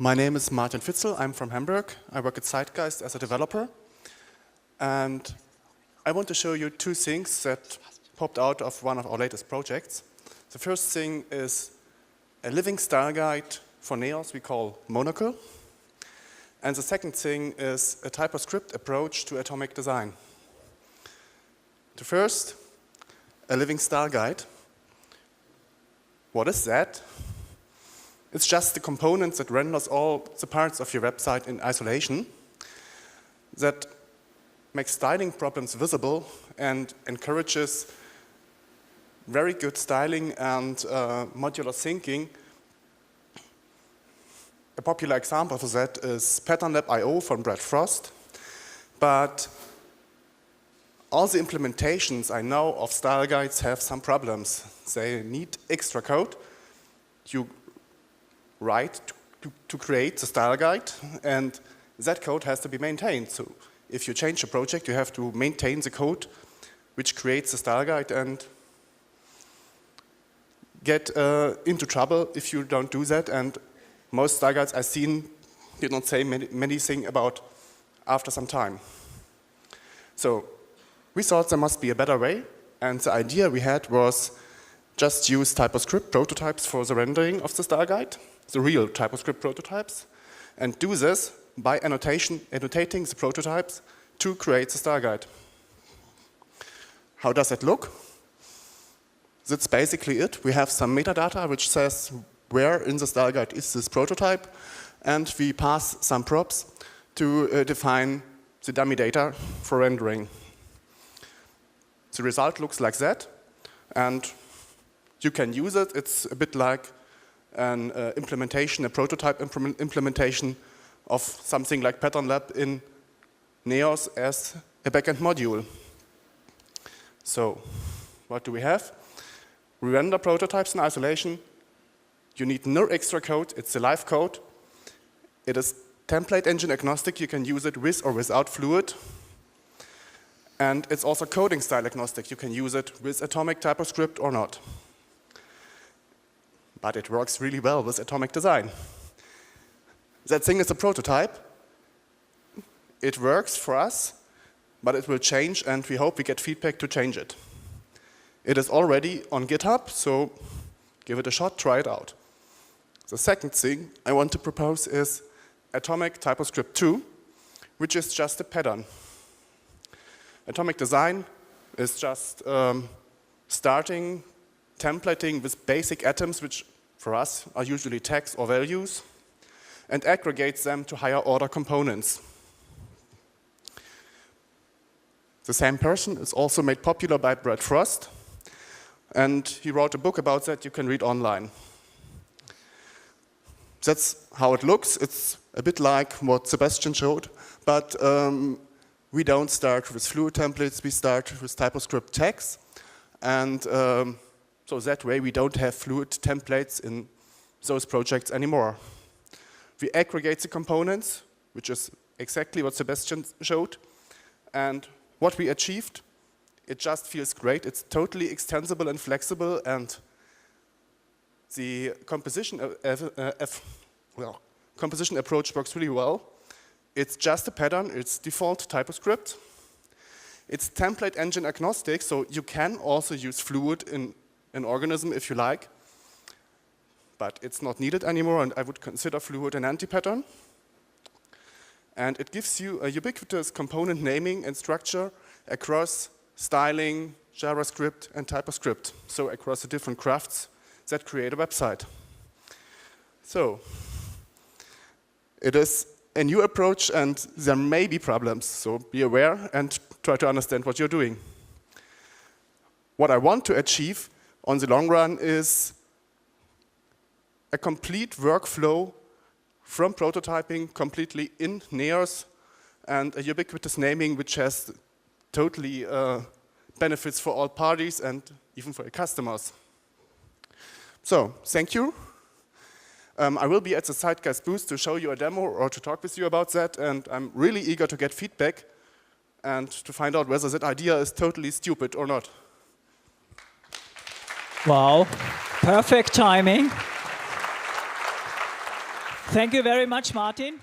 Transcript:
My name is Martin Ficzel. I'm from Hamburg. I work at Styleguide as a developer. And I want to show you two things that popped out of one of our latest projects. The first thing is a living style guide for Neos we call Monocle. And the second thing is a TypoScript approach to atomic design. The first, a living style guide. What is that? It's just the components that renders all the parts of your website in isolation that makes styling problems visible and encourages very good styling and modular thinking. A popular example of that is Pattern Lab IO from Brad Frost. But all the implementations I know of style guides have some problems. They need extra code. You write to create the style guide, and that code has to be maintained. So if you change a project, you have to maintain the code which creates the style guide and get into trouble if you don't do that. And most style guides I've seen did not say many things about after some time. So we thought there must be a better way, and the idea we had was just use TypoScript prototypes for the rendering of the style guide, the real TypoScript prototypes, and do this by annotating the prototypes to create the style guide. How does it look? That's basically it. We have some metadata which says where in the style guide is this prototype, and we pass some props to define the dummy data for rendering. The result looks like that, and you can use it. It's a bit like an implementation, a prototype implementation of something like Pattern Lab in Neos as a backend module. So what do we have? We render prototypes in isolation. You need no extra code. It's the live code. It is template engine agnostic. You can use it with or without Fluid. And it's also coding style agnostic. You can use it with atomic TypoScript or not. But it works really well with atomic design. That thing is a prototype. It works for us, but it will change, and we hope we get feedback to change it. It is already on GitHub, so give it a shot, try it out. The second thing I want to propose is atomic TypoScript2, which is just a pattern. Atomic design is just starting templating with basic atoms, which for us are usually tags or values, and aggregates them to higher order components. The same person is also made popular by Brad Frost, and he wrote a book about that you can read online. That's how it looks. It's a bit like what Sebastian showed, but we don't start with Fluid templates, we start with TypoScript tags, and so that way we don't have Fluid templates in those projects anymore. We aggregate the components, which is exactly what Sebastian showed, and what we achieved, it just feels great. It's totally extensible and flexible, and the composition approach works really well. It's just a pattern, it's default TypoScript. It's template engine agnostic, so you can also use Fluid in an organism if you like, but it's not needed anymore, and I would consider Fluid an anti-pattern. And it gives you a ubiquitous component naming and structure across styling, JavaScript, and TypoScript, so across the different crafts that create a website. So it is a new approach, and there may be problems, so be aware and try to understand what you're doing. What I want to achieve on the long run is a complete workflow from prototyping completely in Neos, and a ubiquitous naming which has totally benefits for all parties and even for your customers. So, thank you. I will be at the Styleguide booth to show you a demo or to talk with you about that, and I'm really eager to get feedback and to find out whether that idea is totally stupid or not. Wow, perfect timing. Thank you very much, Martin.